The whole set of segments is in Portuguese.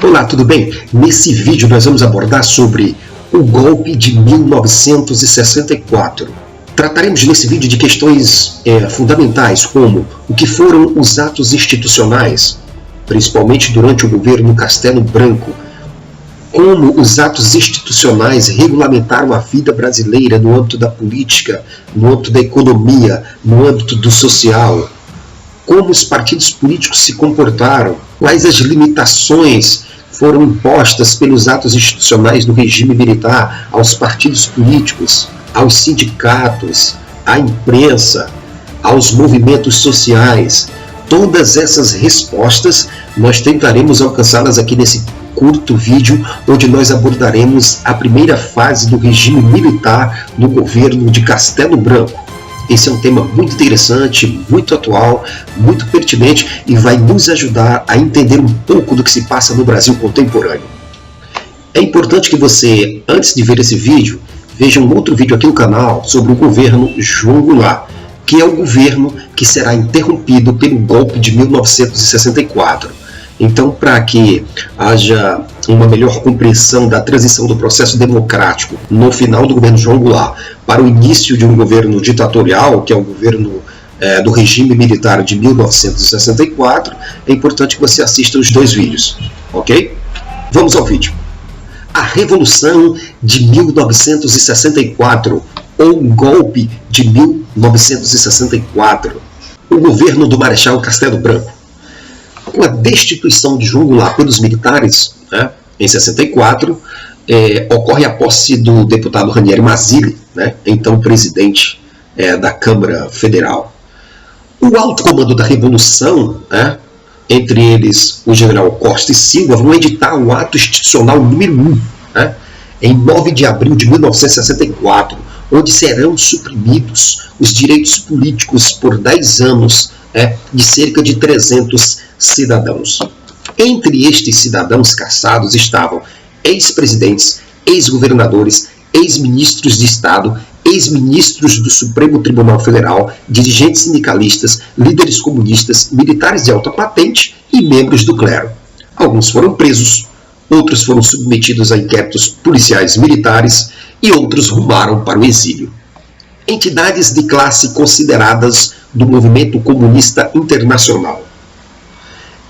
Olá, tudo bem? Nesse vídeo nós vamos abordar sobre o golpe de 1964. Trataremos nesse vídeo de questões fundamentais, como o que foram os atos institucionais, principalmente durante o governo Castelo Branco, como os atos institucionais regulamentaram a vida brasileira no âmbito da política, no âmbito da economia, no âmbito do social, como os partidos políticos se comportaram, quais as limitações foram impostas pelos atos institucionais do regime militar aos partidos políticos, aos sindicatos, à imprensa, aos movimentos sociais. Todas essas respostas nós tentaremos alcançá-las aqui nesse curto vídeo, onde nós abordaremos a primeira fase do regime militar no governo de Castelo Branco. Esse é um tema muito interessante, muito atual, muito pertinente e vai nos ajudar a entender um pouco do que se passa no Brasil contemporâneo. É importante que você, antes de ver esse vídeo, veja um outro vídeo aqui no canal sobre o governo João Goulart, que é o governo que será interrompido pelo golpe de 1964. Então, para que haja uma melhor compreensão da transição do processo democrático no final do governo João Goulart para o início de um governo ditatorial, que é o governo do regime militar de 1964, é importante que você assista os dois vídeos, ok? Vamos ao vídeo. A Revolução de 1964, ou golpe de 1964, o governo do Marechal Castelo Branco. Com a destituição de João Goulart pelos militares, em 64, ocorre a posse do deputado Ranieri Mazzilli, então presidente da Câmara Federal. O alto comando da Revolução, entre eles o general Costa e Silva, vão editar o ato institucional número 1, em 9 de abril de 1964, onde serão suprimidos os direitos políticos por 10 anos de cerca de 300 cidadãos. Entre estes cidadãos caçados estavam ex-presidentes, ex-governadores, ex-ministros de Estado, ex-ministros do Supremo Tribunal Federal, dirigentes sindicalistas, líderes comunistas, militares de alta patente e membros do clero. Alguns foram presos, outros foram submetidos a inquéritos policiais militares e outros rumaram para o exílio. Entidades de classe consideradas do movimento comunista internacional.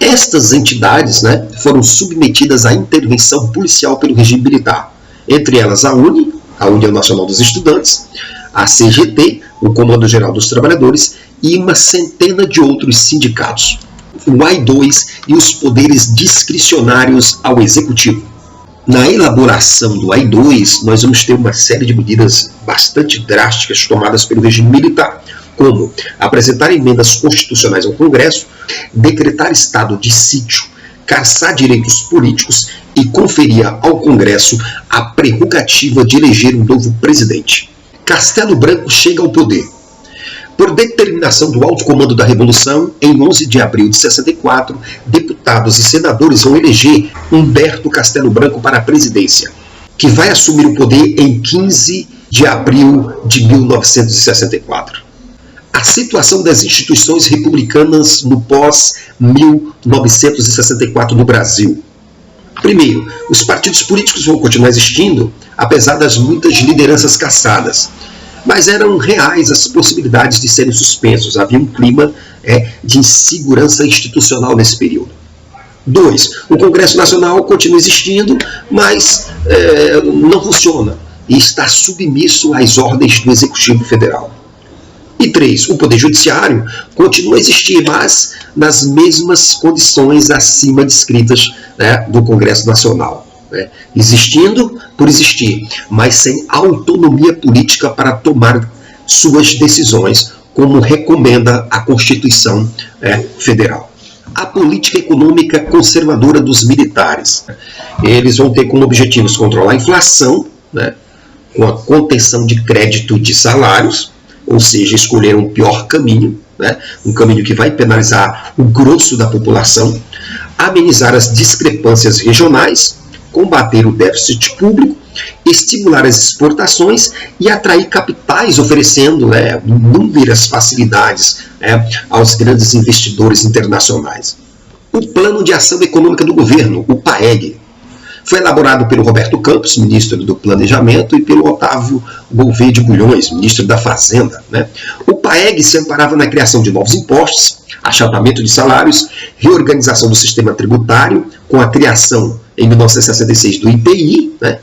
Estas entidades foram submetidas à intervenção policial pelo regime militar, entre elas a UNE, a União Nacional dos Estudantes, a CGT, o Comando Geral dos Trabalhadores, e uma centena de outros sindicatos, o AI-2 e os poderes discricionários ao Executivo. Na elaboração do AI-2, nós vamos ter uma série de medidas bastante drásticas tomadas pelo regime militar, como apresentar emendas constitucionais ao Congresso, decretar estado de sítio, caçar direitos políticos e conferir ao Congresso a prerrogativa de eleger um novo presidente. Castelo Branco chega ao poder. Por determinação do alto comando da Revolução, em 11 de abril de 64, deputados e senadores vão eleger Humberto Castelo Branco para a presidência, que vai assumir o poder em 15 de abril de 1964. A situação das instituições republicanas no pós-1964 no Brasil. Primeiro, os partidos políticos vão continuar existindo, apesar das muitas lideranças caçadas. Mas eram reais as possibilidades de serem suspensos. Havia um clima de insegurança institucional nesse período. 2. O Congresso Nacional continua existindo, mas não funciona e está submisso às ordens do Executivo Federal. E 3. O Poder Judiciário continua a existir, mas nas mesmas condições acima descritas do Congresso Nacional. Existindo por existir, mas sem autonomia política para tomar suas decisões, como recomenda a Constituição Federal. A política econômica conservadora dos militares. Eles vão ter como objetivos controlar a inflação, com a contenção de crédito de salários, ou seja, escolheram o pior caminho, um caminho que vai penalizar o grosso da população, amenizar as discrepâncias regionais, combater o déficit público, estimular as exportações e atrair capitais, oferecendo inúmeras facilidades aos grandes investidores internacionais. O Plano de Ação Econômica do Governo, o PAEG, foi elaborado pelo Roberto Campos, ministro do Planejamento, e pelo Otávio Gouveia de Bulhões, ministro da Fazenda, né? O PAEG se amparava na criação de novos impostos, achatamento de salários, reorganização do sistema tributário, com a criação, em 1966, do IPI, né?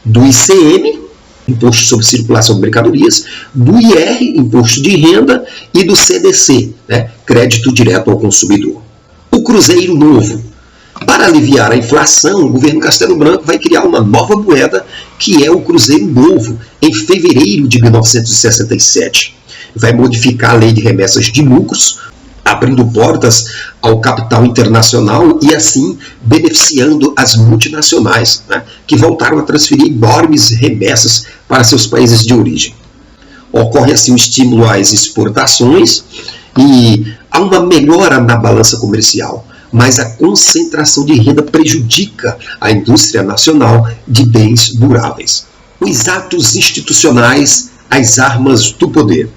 Do ICM, Imposto sobre Circulação de Mercadorias, do IR, Imposto de Renda, e do CDC, né? Crédito Direto ao Consumidor. O Cruzeiro Novo. Para aliviar a inflação, o governo Castelo Branco vai criar uma nova moeda, que é o Cruzeiro Novo, em fevereiro de 1967. Vai modificar a lei de remessas de lucros, abrindo portas ao capital internacional e, assim, beneficiando as multinacionais, né, que voltaram a transferir enormes remessas para seus países de origem. Ocorre, assim, um estímulo às exportações e há uma melhora na balança comercial, mas a concentração de renda prejudica a indústria nacional de bens duráveis. Os atos institucionais, as armas do poder.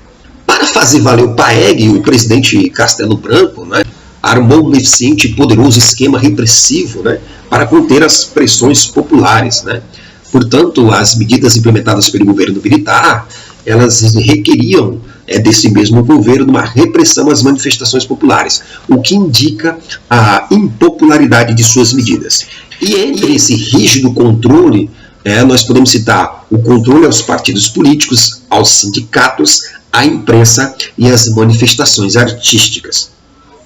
Para fazer valer o PAEG, o presidente Castelo Branco, né, armou um eficiente e poderoso esquema repressivo, né, para conter as pressões populares, né. Portanto, as medidas implementadas pelo governo militar, elas requeriam desse mesmo governo uma repressão às manifestações populares, o que indica a impopularidade de suas medidas. E entre esse rígido controle, nós podemos citar o controle aos partidos políticos, aos sindicatos, à imprensa e às manifestações artísticas.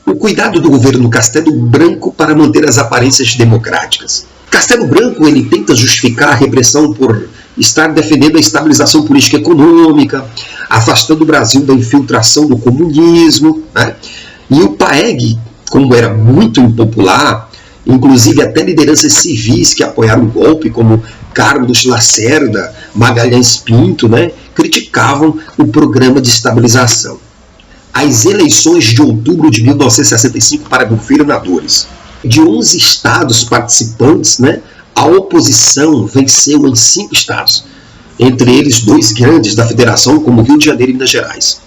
O cuidado do governo Castelo Branco para manter as aparências democráticas. Castelo Branco ele tenta justificar a repressão por estar defendendo a estabilização política e econômica, afastando o Brasil da infiltração do comunismo, né? E o PAEG, como era muito impopular, inclusive até lideranças civis que apoiaram o golpe, como Carlos Lacerda, Magalhães Pinto, né, criticavam o programa de estabilização. As eleições de outubro de 1965 para governadores. De 11 estados participantes, né, a oposição venceu em 5 estados, entre eles 2 grandes da federação, como Rio de Janeiro e Minas Gerais.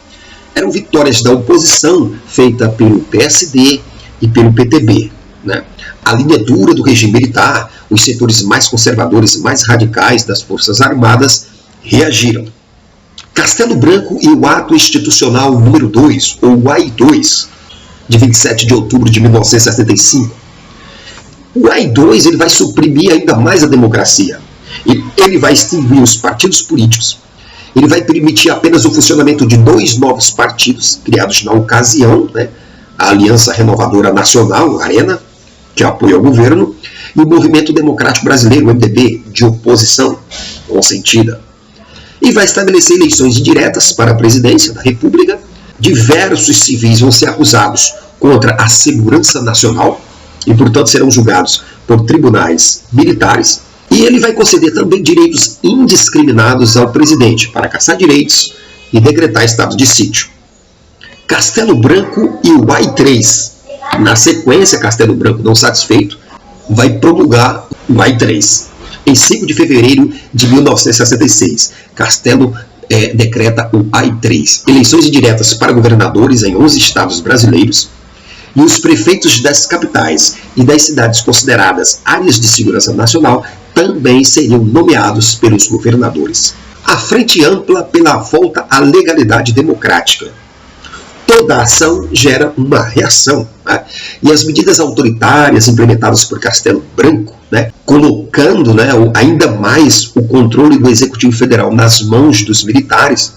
Eram vitórias da oposição feita pelo PSD e pelo PTB. Né? A linha dura do regime militar, os setores mais conservadores e mais radicais das Forças Armadas reagiram. Castelo Branco e o Ato Institucional número 2, ou AI-2, de 27 de outubro de 1975. O AI-2 ele vai suprimir ainda mais a democracia. Ele vai extinguir os partidos políticos. Ele vai permitir apenas o funcionamento de 2 novos partidos, criados na ocasião, né? A Aliança Renovadora Nacional, ARENA, que apoia o governo, e o Movimento Democrático Brasileiro, o MDB, de oposição consentida. E vai estabelecer eleições indiretas para a presidência da República. Diversos civis vão ser acusados contra a segurança nacional e, portanto, serão julgados por tribunais militares. E ele vai conceder também direitos indiscriminados ao presidente para caçar direitos e decretar estado de sítio. Castelo Branco e o AI-3. Na sequência, Castelo Branco, não satisfeito, vai promulgar o AI-3. Em 5 de fevereiro de 1966, Castelo decreta o AI-3. Eleições indiretas para governadores em 11 estados brasileiros. E os prefeitos das capitais e das cidades consideradas áreas de segurança nacional também seriam nomeados pelos governadores. A Frente Ampla pela volta à legalidade democrática. Toda ação gera uma reação, né? E as medidas autoritárias implementadas por Castelo Branco, né, colocando, né, ainda mais o controle do Executivo Federal nas mãos dos militares,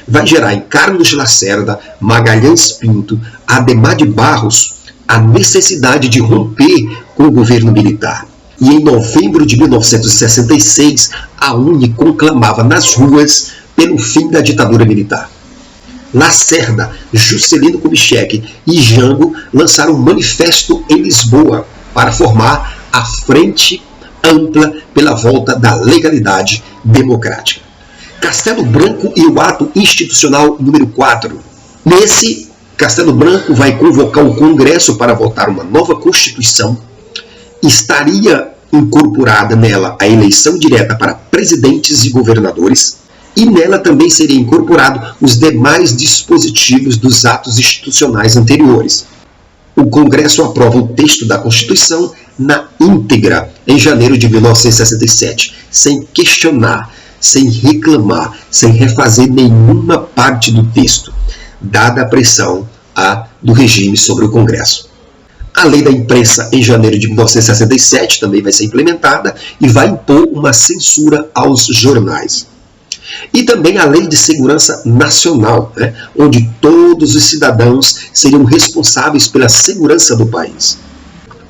vai gerar em Carlos Lacerda, Magalhães Pinto, Adhemar de Barros, a necessidade de romper com o governo militar. E em novembro de 1966, a UNE conclamava nas ruas pelo fim da ditadura militar. Lacerda, Juscelino Kubitschek e Jango lançaram um manifesto em Lisboa para formar a Frente Ampla pela volta da legalidade democrática. Castelo Branco e o Ato Institucional número 4. Nesse, Castelo Branco vai convocar o Congresso para votar uma nova Constituição. Estaria incorporada nela a eleição direta para presidentes e governadores, e nela também seria incorporado os demais dispositivos dos atos institucionais anteriores. O Congresso aprova o texto da Constituição na íntegra em janeiro de 1967, sem questionar, sem reclamar, sem refazer nenhuma parte do texto, dada a pressão do regime sobre o Congresso. A lei da imprensa em janeiro de 1967 também vai ser implementada e vai impor uma censura aos jornais. E também a Lei de Segurança Nacional, onde todos os cidadãos seriam responsáveis pela segurança do país.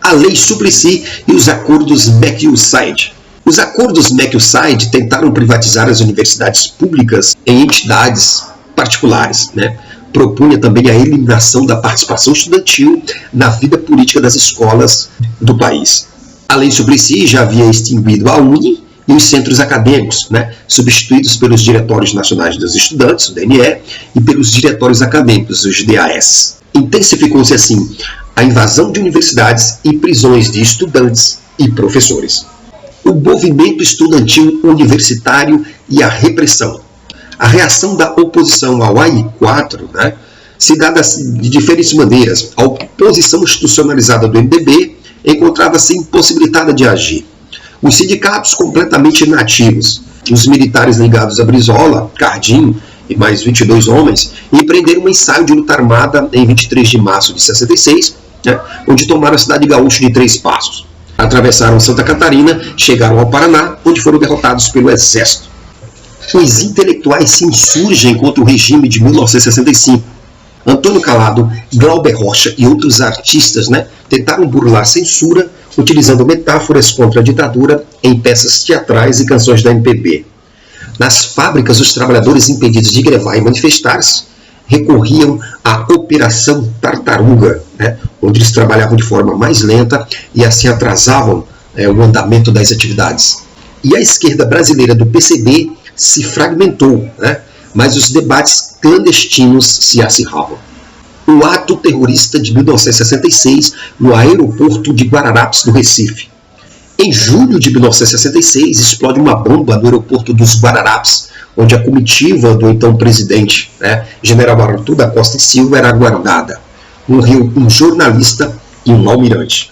A Lei Suplicy e os Acordos McIlside. Os Acordos McIlside tentaram privatizar as universidades públicas em entidades particulares, Propunha também a eliminação da participação estudantil na vida política das escolas do país. A Lei Suplicy já havia extinguido a UNE e os centros acadêmicos, substituídos pelos Diretórios Nacionais dos Estudantes, o DNE, e pelos Diretórios Acadêmicos, os DAS. Intensificou-se assim a invasão de universidades e prisões de estudantes e professores. O movimento estudantil universitário e a repressão. A reação da oposição ao AI-4 se dá de diferentes maneiras. A oposição institucionalizada do MDB encontrava-se impossibilitada de agir. Os sindicatos completamente inativos, os militares ligados a Brizola, Cardim e mais 22 homens, empreenderam um ensaio de luta armada em 23 de março de 66, onde tomaram a cidade de Gaúcho de Três Passos. Atravessaram Santa Catarina, chegaram ao Paraná, onde foram derrotados pelo exército. Os intelectuais se insurgem contra o regime de 1965. Antônio Calado, Glauber Rocha e outros artistas tentaram burlar a censura utilizando metáforas contra a ditadura em peças teatrais e canções da MPB. Nas fábricas, os trabalhadores impedidos de grevar e manifestar-se recorriam à Operação Tartaruga, onde eles trabalhavam de forma mais lenta e assim atrasavam o andamento das atividades. E a esquerda brasileira do PCB se fragmentou, mas os debates clandestinos se acirravam. O ato terrorista de 1966 no aeroporto de Guararapes, no Recife. Em julho de 1966, explode uma bomba no aeroporto dos Guararapes, onde a comitiva do então presidente, General Arthur da Costa e Silva, era aguardada. Morreu um jornalista e um almirante.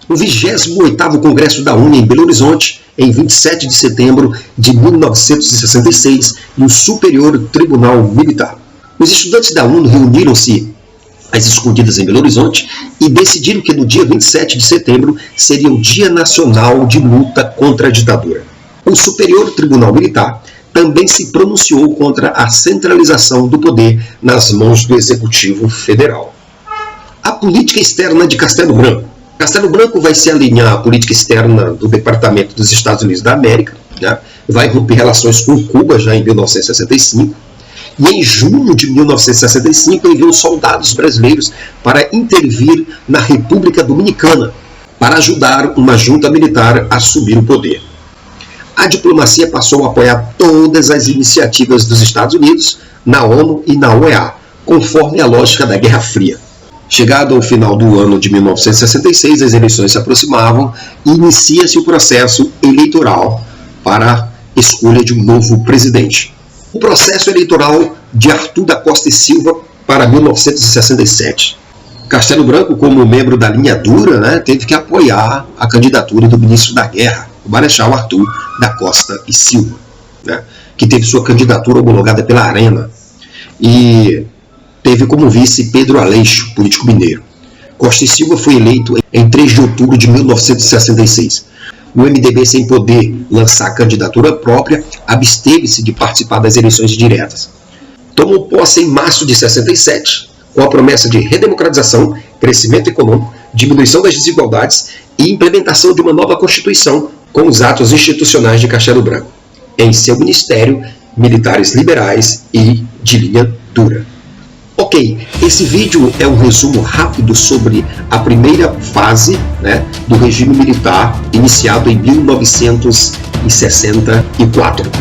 O 28º Congresso da UNE em Belo Horizonte, em 27 de setembro de 1966, no Superior Tribunal Militar. Os estudantes da UNE reuniram-se às escondidas em Belo Horizonte e decidiram que no dia 27 de setembro seria o Dia Nacional de Luta contra a Ditadura. O Superior Tribunal Militar também se pronunciou contra a centralização do poder nas mãos do Executivo Federal. A política externa de Castelo Branco. Castelo Branco vai se alinhar à política externa do Departamento dos Estados Unidos da América, vai romper relações com Cuba já em 1965, e em junho de 1965 enviou soldados brasileiros para intervir na República Dominicana, para ajudar uma junta militar a assumir o poder. A diplomacia passou a apoiar todas as iniciativas dos Estados Unidos na ONU e na OEA, conforme a lógica da Guerra Fria. Chegado ao final do ano de 1966, as eleições se aproximavam e inicia-se o processo eleitoral para a escolha de um novo presidente. O processo eleitoral de Arthur da Costa e Silva para 1967. Castelo Branco, como membro da linha dura, teve que apoiar a candidatura do ministro da Guerra, o Marechal Arthur da Costa e Silva, que teve sua candidatura homologada pela Arena. E teve como vice Pedro Aleixo, político mineiro. Costa e Silva foi eleito em 3 de outubro de 1966. O MDB, sem poder lançar candidatura própria, absteve-se de participar das eleições diretas. Tomou posse em março de 67, com a promessa de redemocratização, crescimento econômico, diminuição das desigualdades e implementação de uma nova Constituição com os atos institucionais de Castelo Branco. Em seu ministério, militares liberais e de linha dura. Ok, esse vídeo é um resumo rápido sobre a primeira fase do regime militar iniciado em 1964.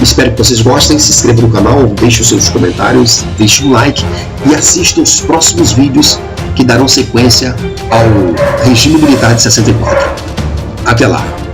Espero que vocês gostem, se inscrevam no canal, deixem os seus comentários, deixem um like e assistam os próximos vídeos que darão sequência ao regime militar de 64. Até lá!